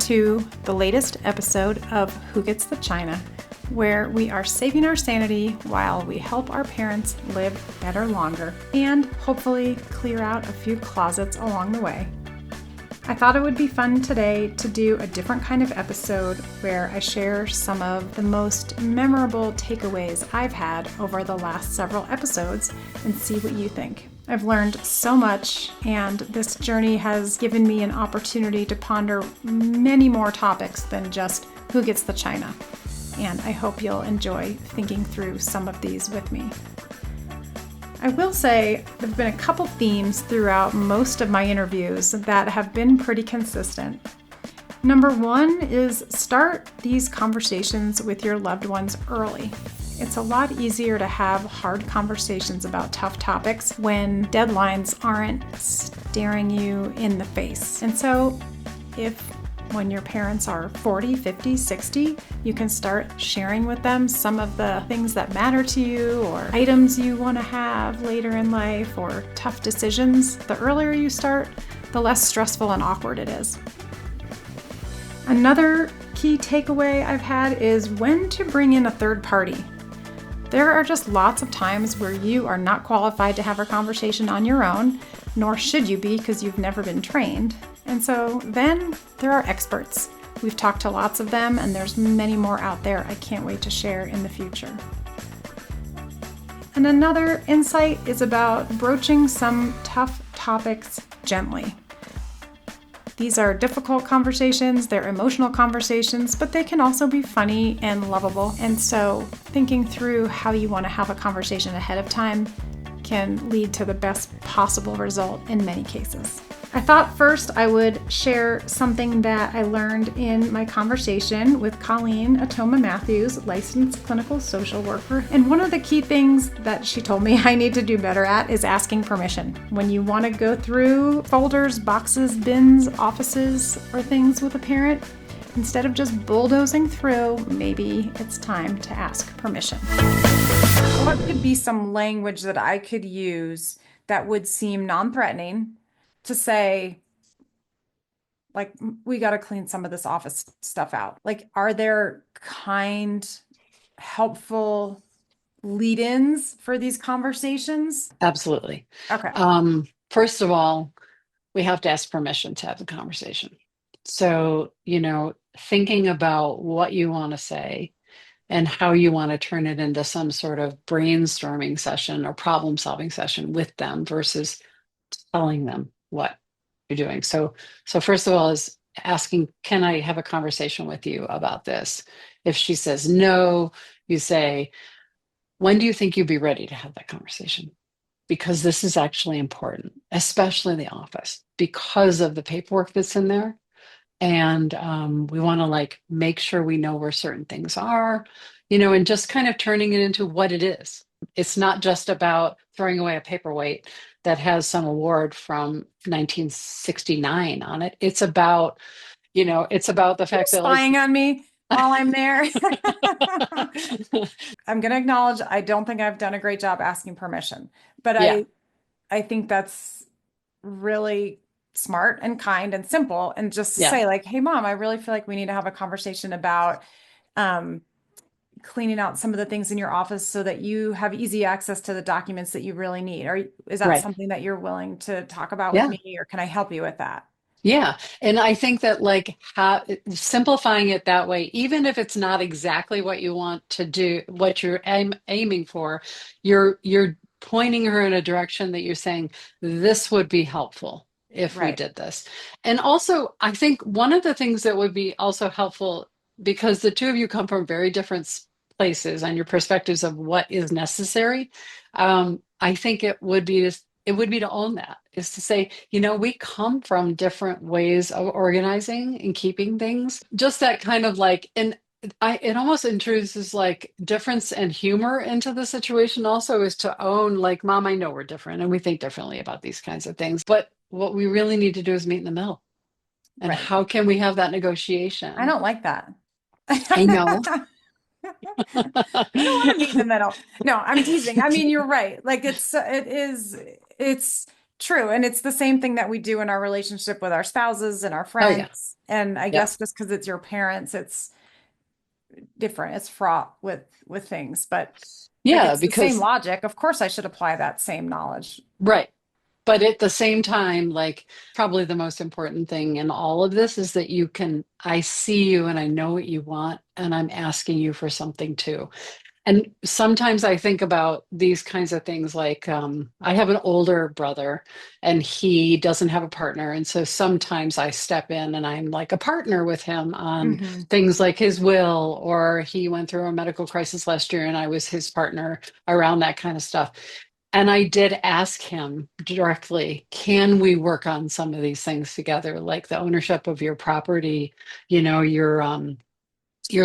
to the latest episode of Who Gets the China, where we are saving our sanity while we help our parents live better longer and hopefully clear out a few closets along the way. I thought it would be fun today to do a different kind of episode where I share some of the most memorable takeaways I've had over the last several episodes and see what you think. I've learned so much, and this journey has given me an opportunity to ponder many more topics than just who gets the china. And I hope you'll enjoy thinking through some of these with me. I will say there have been a couple themes throughout most of my interviews that have been pretty consistent. Number one is start these conversations with your loved ones early. It's a lot easier to have hard conversations about tough topics when deadlines aren't staring you in the face. And so when your parents are 40, 50, 60, you can start sharing with them some of the things that matter to you or items you want to have later in life or tough decisions. The earlier you start, the less stressful and awkward it is. Another key takeaway I've had is when to bring in a third party. There are just lots of times where you are not qualified to have a conversation on your own, nor should you be because you've never been trained. And so then there are experts. We've talked to lots of them, and there's many more out there I can't wait to share in the future. And another insight is about broaching some tough topics gently. These are difficult conversations, they're emotional conversations, but they can also be funny and lovable. And so thinking through how you want to have a conversation ahead of time can lead to the best possible result in many cases. I thought first I would share something that I learned in my conversation with Colleen Atoma Matthews, licensed clinical social worker. And one of the key things that she told me I need to do better at is asking permission. When you want to go through folders, boxes, bins, offices, or things with a parent, instead of just bulldozing through, maybe it's time to ask permission. What could be some language that I could use that would seem non-threatening to say, like, we got to clean some of this office stuff out? Like, are there kind, helpful lead-ins for these conversations? Absolutely. Okay. First of all, we have to ask permission to have the conversation. So, thinking about what you want to say and how you want to turn it into some sort of brainstorming session or problem-solving session with them versus telling them what you're doing. So first of all is asking, can I have a conversation with you about this? If she says no, you say, when do you think you'd be ready to have that conversation? Because this is actually important, especially in the office, because of the paperwork that's in there. And we want to make sure we know where certain things are, and just kind of turning it into what it is. It's not just about throwing away a paperweight that has some award from 1969 on it. It's about, the fact that spying on me while I'm there. I'm going to acknowledge I don't think I've done a great job asking permission, but yeah. I think that's really smart and kind and simple, and just to Yeah. say hey, Mom, I really feel like we need to have a conversation about cleaning out some of the things in your office so that you have easy access to the documents that you really need. Is that Right. something that you're willing to talk about Yeah. with me, or can I help you with that? Yeah. And I think that simplifying it that way, even if it's not exactly what you want to do, what you're aiming for, you're pointing her in a direction that you're saying, this would be helpful if we did this. And also, I think one of the things that would be also helpful, because the two of you come from very different places and your perspectives of what is necessary, I think it would be to own that, is to say, we come from different ways of organizing and keeping things. Just that kind of it almost introduces difference and humor into the situation also, is to own Mom, I know we're different and we think differently about these kinds of things, but what we really need to do is meet in the middle. And how can we have that negotiation? I don't like that. I know. I don't want to meet in the middle. No, I'm teasing. I mean, you're right. It's True. And it's the same thing that we do in our relationship with our spouses and our Oh yeah. friends. And I Yeah. guess just because it's your parents, it's different. It's fraught with things, but like Yeah, it's the same because logic. Of course, I should apply that same knowledge. right. But at the same time, like probably the most important thing in all of this is that I see you and I know what you want, and I'm asking you for something too. And sometimes I think about these kinds of things like I have an older brother and he doesn't have a partner. And so sometimes I step in and I'm like a partner with him on Hmm. things like his will, or he went through a medical crisis last year and I was his partner around that kind of stuff. And I did ask him directly, can we work on some of these things together, like the ownership of your property, your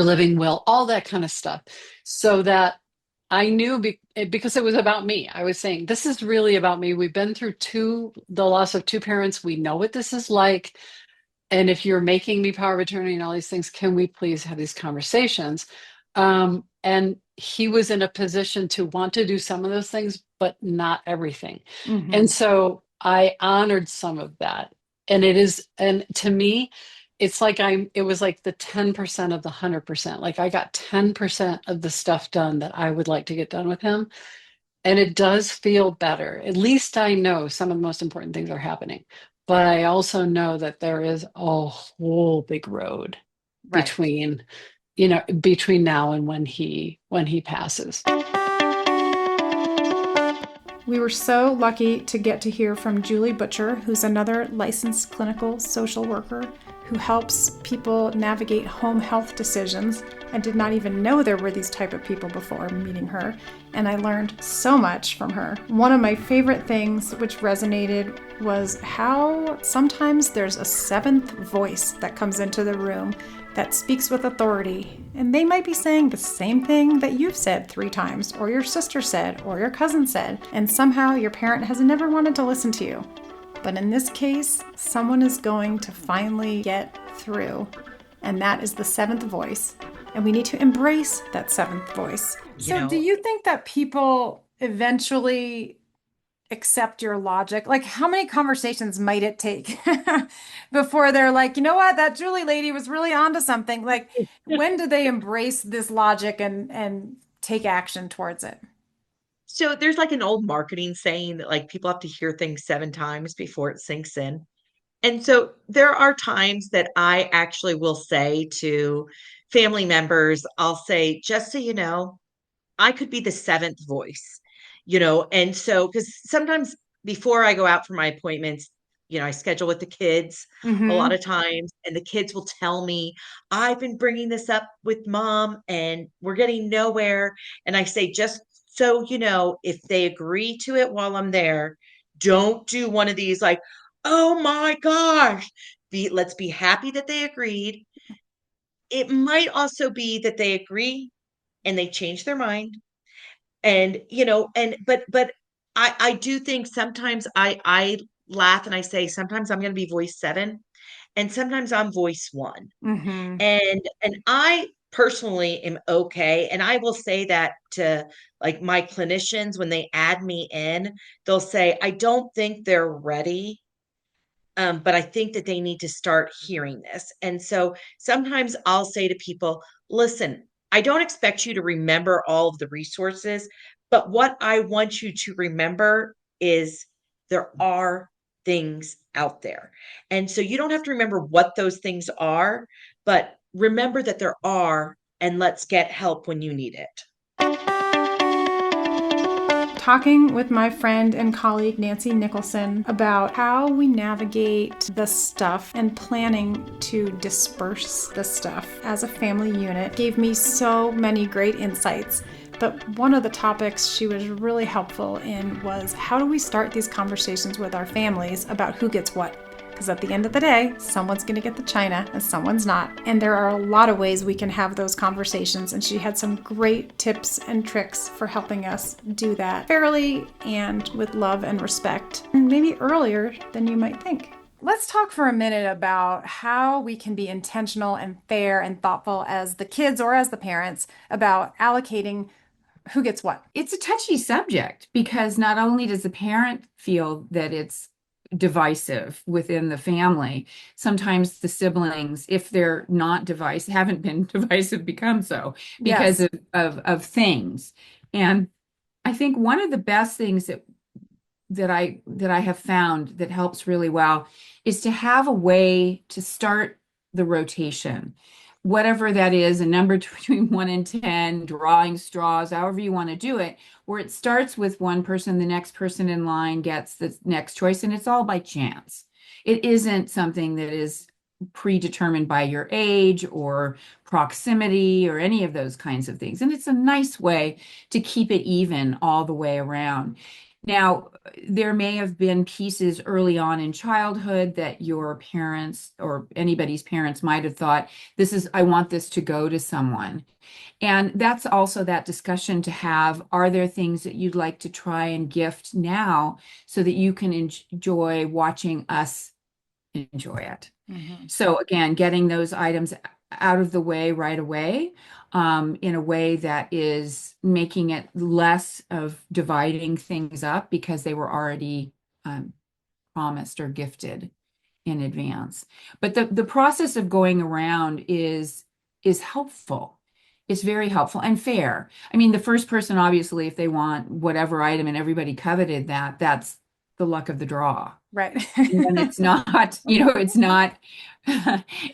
living will, all that kind of stuff, so that I knew because it was about me. I was saying, this is really about me. We've been through the loss of two parents. We know what this is like. And if you're making me power of attorney and all these things, can we please have these conversations? And he was in a position to want to do some of those things, but not everything. And Hmm. so I honored some of that. And to me, it was like the 10% of the 100%. Like I got 10% of the stuff done that I would like to get done with him. And it does feel better. At least I know some of the most important things are happening. But I also know that there is a whole big road Right. between, between now and when he passes. We were so lucky to get to hear from Julie Butcher, who's another licensed clinical social worker who helps people navigate home health decisions. I did not even know there were these type of people before meeting her, and I learned so much from her. One of my favorite things which resonated was how sometimes there's a seventh voice that comes into the room that speaks with authority, and they might be saying the same thing that you've said 3 times, or your sister said, or your cousin said, and somehow your parent has never wanted to listen to you. But in this case, someone is going to finally get through, and that is the seventh voice. And we need to embrace that seventh voice. You So, do know, you think that people eventually accept your logic? Like, how many conversations might it take before they're like, you know what, that Julie lady was really onto something? Like, when do they embrace this logic and take action towards it? so there's like an old marketing saying that like people have to hear things 7 times before it sinks in. And so there are times that I actually will say to family members, I'll say, just so you know, I could be the seventh voice, and so because sometimes before I go out for my appointments, I schedule with the kids a lot Mm-hmm. of times, and the kids will tell me, I've been bringing this up with mom and we're getting nowhere. And I say, just so you know, if they agree to it while I'm there, don't do one of these like, oh my gosh. Let's be happy that they agreed. It might also be that they agree and they change their mind, and but I do think sometimes I laugh and I say sometimes I'm going to be voice 7 and sometimes I'm voice 1, Mm-hmm. and I personally am okay, and I will say that to like my clinicians when they add me in. They'll say I don't think they're ready, but I think that they need to start hearing this. And so sometimes I'll say to people, listen, I don't expect you to remember all of the resources, but what I want you to remember is there are things out there. And so you don't have to remember what those things are, but remember that there are, and let's get help when you need it. Talking with my friend and colleague Nancy Nicholson about how we navigate the stuff and planning to disperse the stuff as a family unit gave me so many great insights. But one of the topics she was really helpful in was how do we start these conversations with our families about who gets what? Because at the end of the day, someone's going to get the china and someone's not. And there are a lot of ways we can have those conversations. And she had some great tips and tricks for helping us do that fairly and with love and respect, and maybe earlier than you might think. Let's talk for a minute about how we can be intentional and fair and thoughtful as the kids or as the parents about allocating who gets what? It's a touchy subject because not only does the parent feel that it's divisive within the family, sometimes the siblings, if they're not divisive, haven't been divisive, become so because Yes. of things. And I think one of the best things that I have found that helps really well is to have a way to start the rotation. Whatever that is, a number between 1 and 10, drawing straws, however you want to do it, where it starts with one person, the next person in line gets the next choice, and it's all by chance. It isn't something that is predetermined by your age or proximity or any of those kinds of things. And it's a nice way to keep it even all the way around. Now, there may have been pieces early on in childhood that your parents or anybody's parents might have thought, I want this to go to someone. And that's also that discussion to have. Are there things that you'd like to try and gift now so that you can enjoy watching us enjoy it? So again, getting those items out of the way right away, in a way that is making it less of dividing things up because they were already promised or gifted in advance. But the process of going around is helpful. It's very helpful and fair. I mean, the first person, obviously, if they want whatever item and everybody coveted that, that's the luck of the draw. Right. And it's not,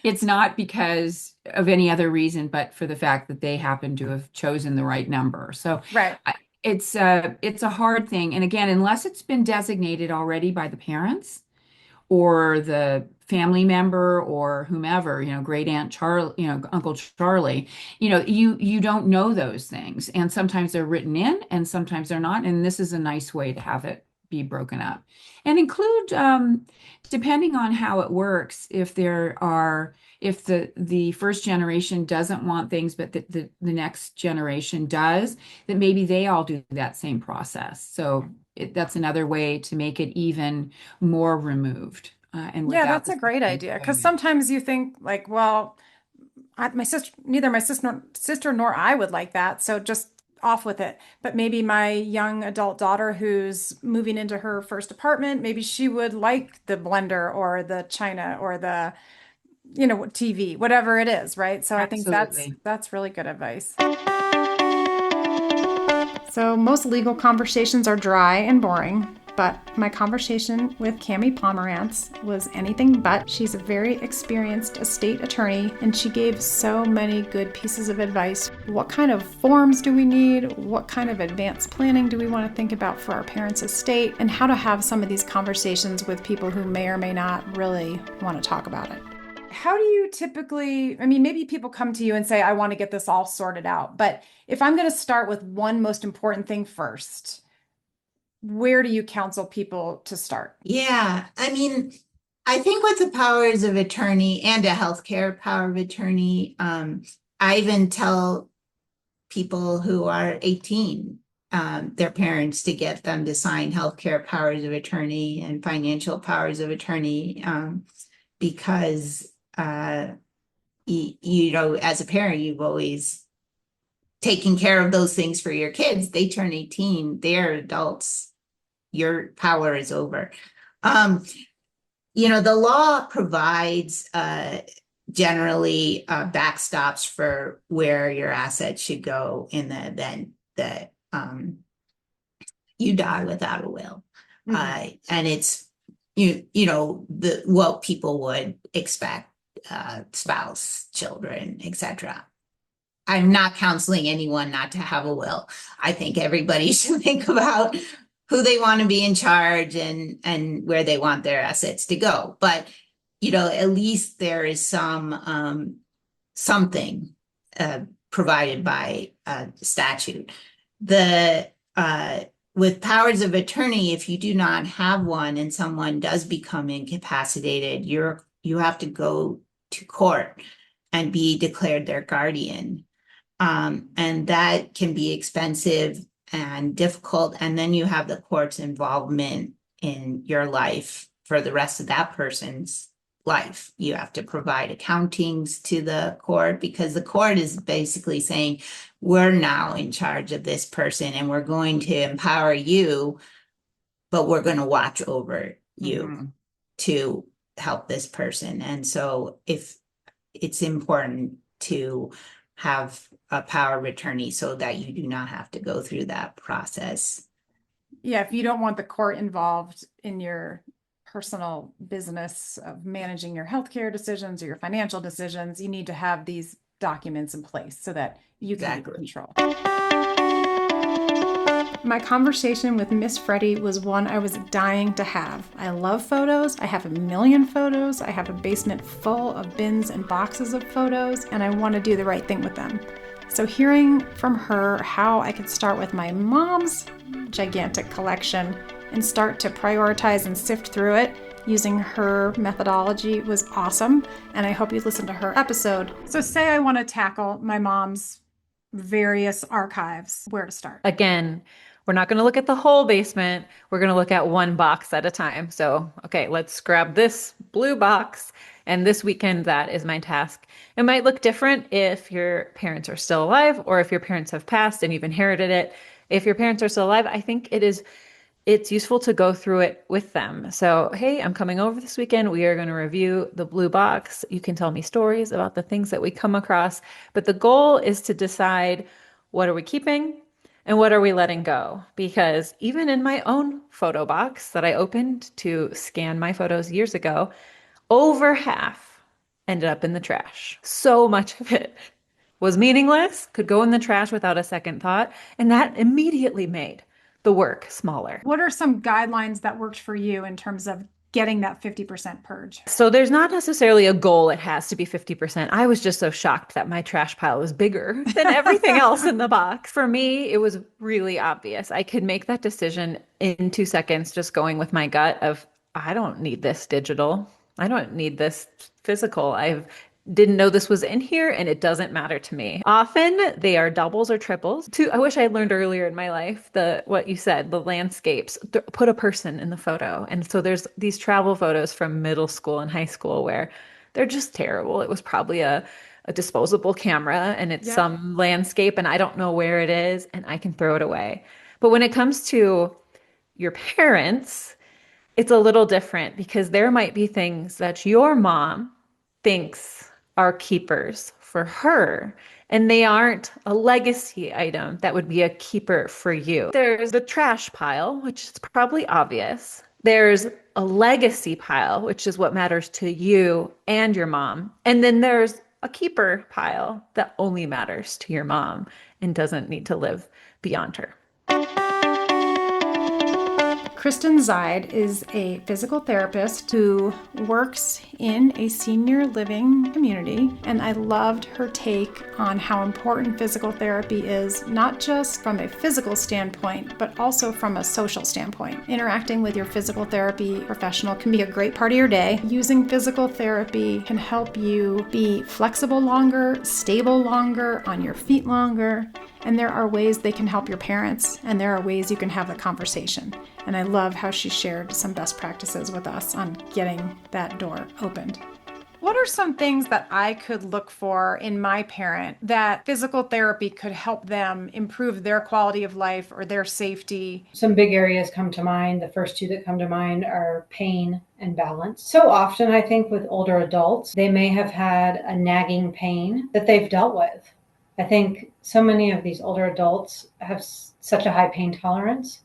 it's not because of any other reason, but for the fact that they happen to have chosen the right number. So Right. it's a hard thing. And again, unless it's been designated already by the parents or the family member or whomever, great Aunt Charlie, Uncle Charlie, you don't know those things. And sometimes they're written in and sometimes they're not. And this is a nice way to have it be broken up and include, depending on how it works, if the first generation doesn't want things, but the next generation does, that maybe they all do that same process. So that's another way to make it even more removed. And Yeah, without that's a great idea. Because sometimes you think like, well, neither my sister nor I would like that. So just off with it. But maybe my young adult daughter who's moving into her first apartment, maybe she would like the blender or the china or the, TV, whatever it is, right? So I think Absolutely. that's really good advice. So most legal conversations are dry and boring, but my conversation with Cami Pomerantz was anything but. She's a very experienced estate attorney, and she gave so many good pieces of advice. What kind of forms do we need? What kind of advanced planning do we want to think about for our parents' estate? And how to have some of these conversations with people who may or may not really want to talk about it. How do you typically, maybe people come to you and say, I want to get this all sorted out. But if I'm going to start with one most important thing first, where do you counsel people to start? Yeah, I think with the powers of attorney and a healthcare power of attorney, I even tell people who are 18, their parents, to get them to sign healthcare powers of attorney and financial powers of attorney, because as a parent, you've always taken care of those things for your kids. They turn 18, they're adults. Your power is over. The law provides generally backstops for where your assets should go in the event that you die without a will. And it's what people would expect, spouse, children, etc. I'm not counseling anyone not to have a will. I think everybody should think about who they want to be in charge and where they want their assets to go. But, at least there is something provided by statute. With powers of attorney, if you do not have one and someone does become incapacitated, you have to go to court and be declared their guardian. And that can be expensive and difficult. And then you have the court's involvement in your life for the rest of that person's life. You have to provide accountings to the court because the court is basically saying, we're now in charge of this person and we're going to empower you, but we're going to watch over you to help this person. And so if it's important to have a power of attorney so that you do not have to go through that process. Yeah, if you don't want the court involved in your personal business of managing your healthcare decisions or your financial decisions, you need to have these documents in place so that you can be in control. My conversation with Miss Freddie was one I was dying to have. I love photos. I have a million photos. I have a basement full of bins and boxes of photos, and I want to do the right thing with them. So hearing from her how I could start with my mom's gigantic collection and start to prioritize and sift through it using her methodology was awesome. And I hope you listen to her episode. So say I want to tackle my mom's various archives, where to start? Again, we're not going to look at the whole basement. We're going to look at one box at a time. So, okay, let's grab this blue box. And this weekend, that is my task. It might look different if your parents are still alive or if your parents have passed and you've inherited it. If your parents are still alive, I think it's useful to go through it with them. So, hey, I'm coming over this weekend. We are going to review the blue box. You can tell me stories about the things that we come across. But the goal is to decide, what are we keeping and what are we letting go? Because even in my own photo box that I opened to scan my photos years ago, over half ended up in the trash. So much of it was meaningless, could go in the trash without a second thought, and that immediately made the work smaller. What are some guidelines that worked for you in terms of getting that 50% purge? So there's not necessarily a goal. It has to be 50%. I was just so shocked that my trash pile was bigger than everything else in the box. For me, it was really obvious. I could make that decision in 2 seconds, just going with my gut of, I don't need this digital. I don't need this physical. Didn't know this was in here and it doesn't matter to me. Often they are doubles or triples. I wish I had learned earlier in my life what you said, the landscapes, put a person in the photo. And so there's these travel photos from middle school and high school where they're just terrible. It was probably a disposable camera and it's some landscape and I don't know where it is and I can throw it away. But when it comes to your parents, it's a little different because there might be things that your mom thinks are keepers for her, and they aren't a legacy item that would be a keeper for you. There's the trash pile, which is probably obvious. There's a legacy pile, which is what matters to you and your mom. And then there's a keeper pile that only matters to your mom and doesn't need to live beyond her. Kirsten Zeid is a physical therapist who works in a senior living community, and I loved her take on how important physical therapy is, not just from a physical standpoint, but also from a social standpoint. Interacting with your physical therapy professional can be a great part of your day. Using physical therapy can help you be flexible longer, stable longer, on your feet longer. And there are ways they can help your parents, and there are ways you can have the conversation. And I love how she shared some best practices with us on getting that door opened. What are some things that I could look for in my parent that physical therapy could help them improve their quality of life or their safety? Some big areas come to mind. The first two that come to mind are pain and balance. So often, I think with older adults, they may have had a nagging pain that they've dealt with. I think so many of these older adults have such a high pain tolerance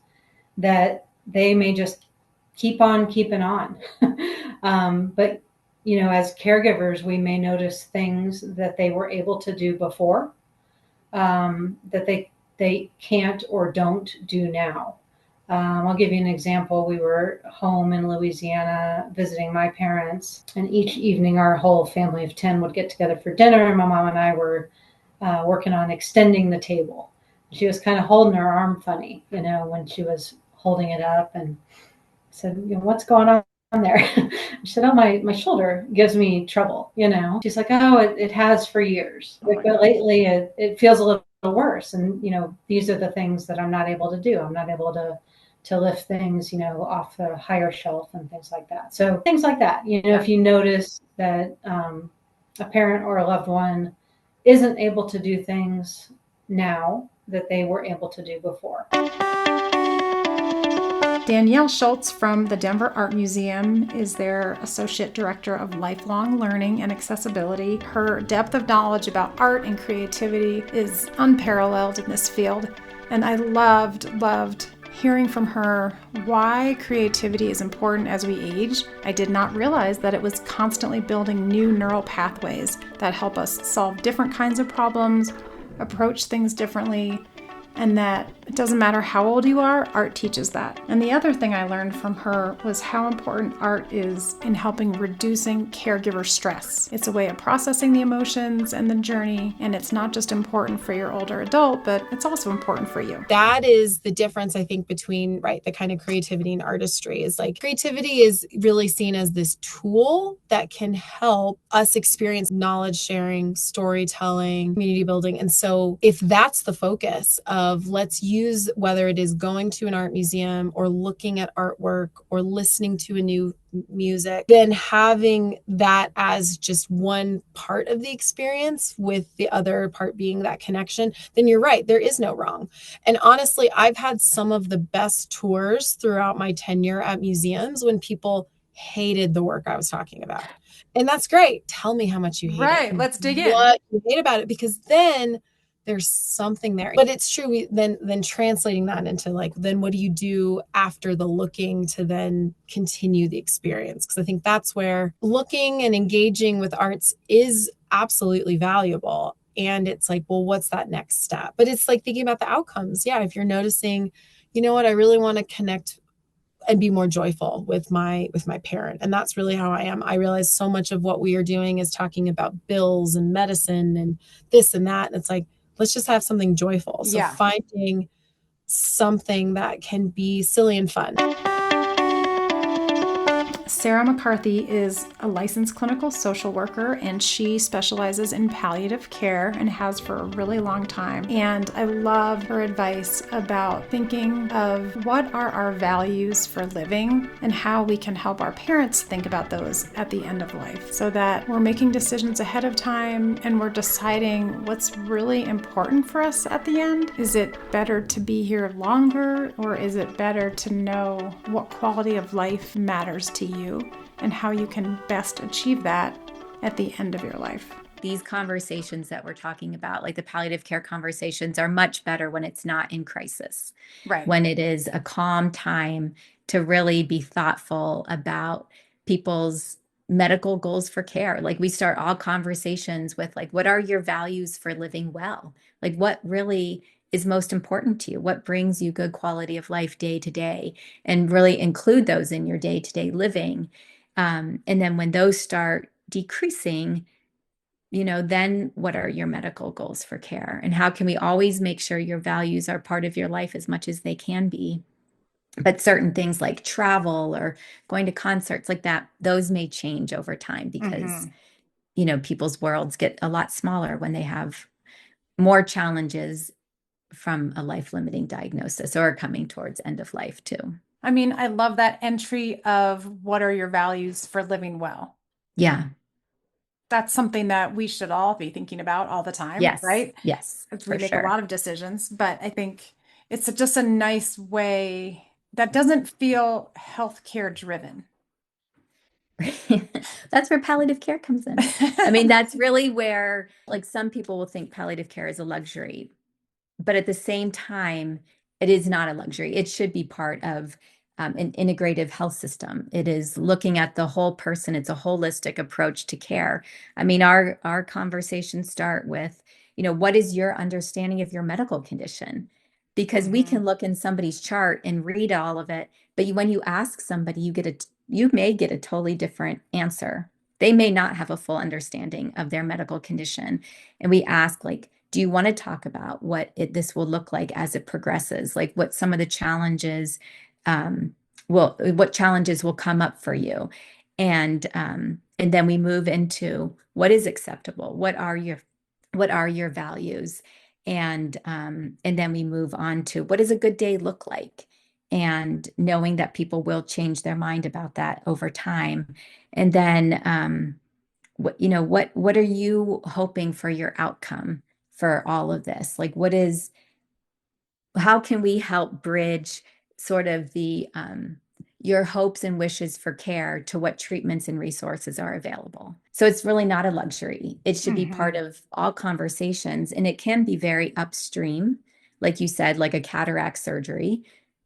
that they may just keep on keeping on. But, as caregivers, we may notice things that they were able to do before that they can't or don't do now. I'll give you an example. We were home in Louisiana visiting my parents, and each evening our whole family of 10 would get together for dinner, and my mom and I were working on extending the table. She was kind of holding her arm funny, when she was holding it up, and said, what's going on there? She said, oh, my shoulder gives me trouble, She's like, oh, it has for years. But lately it feels a little worse. And, these are the things that I'm not able to do. I'm not able to lift things, off the higher shelf and things like that. So things like that, if you notice that a parent or a loved one isn't able to do things now that they were able to do before. Danielle Schultz from the Denver Art Museum is their Associate Director of Lifelong Learning and Accessibility. Her depth of knowledge about art and creativity is unparalleled in this field, and I loved hearing from her why creativity is important as we age. I did not realize that it was constantly building new neural pathways that help us solve different kinds of problems, approach things differently, and that it doesn't matter how old you are, art teaches that. And the other thing I learned from her was how important art is in helping reducing caregiver stress. It's a way of processing the emotions and the journey, and it's not just important for your older adult, but it's also important for you. That is the difference, I think, between, right, the kind of creativity and artistry is like creativity is really seen as this tool that can help us experience knowledge sharing, storytelling, community building. And so if that's the focus of let's use, whether it is going to an art museum or looking at artwork or listening to a new music, then having that as just one part of the experience with the other part being that connection, then you're right, there is no wrong. And honestly, I've had some of the best tours throughout my tenure at museums when people hated the work I was talking about. And that's great. Tell me how much you hate it. Right, let's dig in. What you hate about it, because then there's something there. But it's true, then translating that into like, then what do you do after the looking to then continue the experience? Because I think that's where looking and engaging with arts is absolutely valuable. And it's like, well, what's that next step? But it's like thinking about the outcomes. Yeah, if you're noticing, you know what, I really want to connect and be more joyful with my parent. And that's really how I am. I realize so much of what we are doing is talking about bills and medicine and this and that. And it's like, let's just have something joyful. So finding something that can be silly and fun. Sarah McCarthy is a licensed clinical social worker, and she specializes in palliative care and has for a really long time. And I love her advice about thinking of what are our values for living and how we can help our parents think about those at the end of life, so that we're making decisions ahead of time and we're deciding what's really important for us at the end. Is it better to be here longer, or is it better to know what quality of life matters to you and how you can best achieve that at the end of your life? These conversations that we're talking about, like the palliative care conversations, are much better when it's not in crisis. Right. When it is a calm time to really be thoughtful about people's medical goals for care. Like we start all conversations with like, what are your values for living well? Like what really is most important to you? What brings you good quality of life day to day? And really include those in your day-to-day living. And then when those start decreasing, then what are your medical goals for care? And how can we always make sure your values are part of your life as much as they can be? But certain things like travel or going to concerts like that, those may change over time because, people's worlds get a lot smaller when they have more challenges from a life-limiting diagnosis or coming towards end of life too. I mean, I love that entry of what are your values for living well. Yeah. That's something that we should all be thinking about all the time, Yes. right? Yes. As we make a lot of decisions, but I think it's just a nice way that doesn't feel healthcare driven. That's where palliative care comes in. I mean, that's really where, like, some people will think palliative care is a luxury, but at the same time, it is not a luxury. It should be part of an integrative health system. It is looking at the whole person. It's a holistic approach to care. I mean, our conversations start with, what is your understanding of your medical condition? Because we can look in somebody's chart and read all of it, but when you ask somebody, you may get a totally different answer. They may not have a full understanding of their medical condition. And we ask, like, do you want to talk about what this will look like as it progresses? Like what some of the challenges, what challenges will come up for you? And then we move into what is acceptable? What are your values? And then we move on to what does a good day look like? And knowing that people will change their mind about that over time. And then, what are you hoping for your outcome for all of this? Like, how can we help bridge sort of the your hopes and wishes for care to what treatments and resources are available? So it's really not a luxury. It should be part of all conversations, and it can be very upstream, like you said, like a cataract surgery.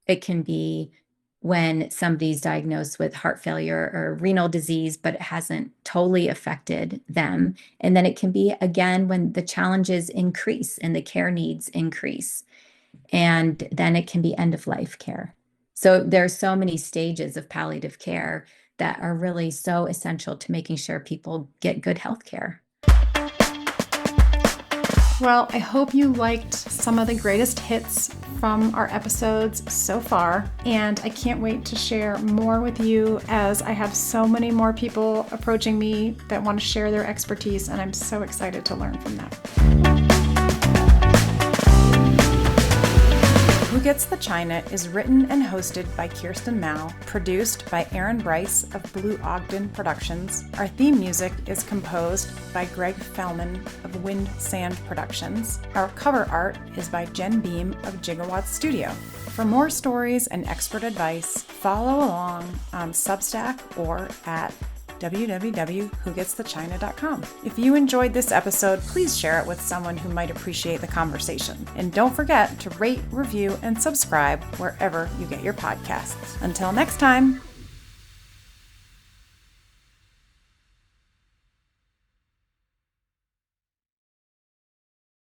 It can be when somebody's diagnosed with heart failure or renal disease, but it hasn't totally affected them. And then it can be, again, when the challenges increase and the care needs increase. And then it can be end of life care. So there's so many stages of palliative care that are really so essential to making sure people get good health care. Well, I hope you liked some of the greatest hits from our episodes so far, and I can't wait to share more with you as I have so many more people approaching me that want to share their expertise, and I'm so excited to learn from them. Who Gets the China is written and hosted by Kirsten Mao, produced by Aaron Bryce of Blue Ogden Productions. Our theme music is composed by Greg Fellman of Wind Sand Productions. Our cover art is by Jen Beam of Gigawatt Studio. For more stories and expert advice, follow along on Substack or at www.whogetsthechina.com. If you enjoyed this episode, please share it with someone who might appreciate the conversation. And don't forget to rate, review, and subscribe wherever you get your podcasts. Until next time.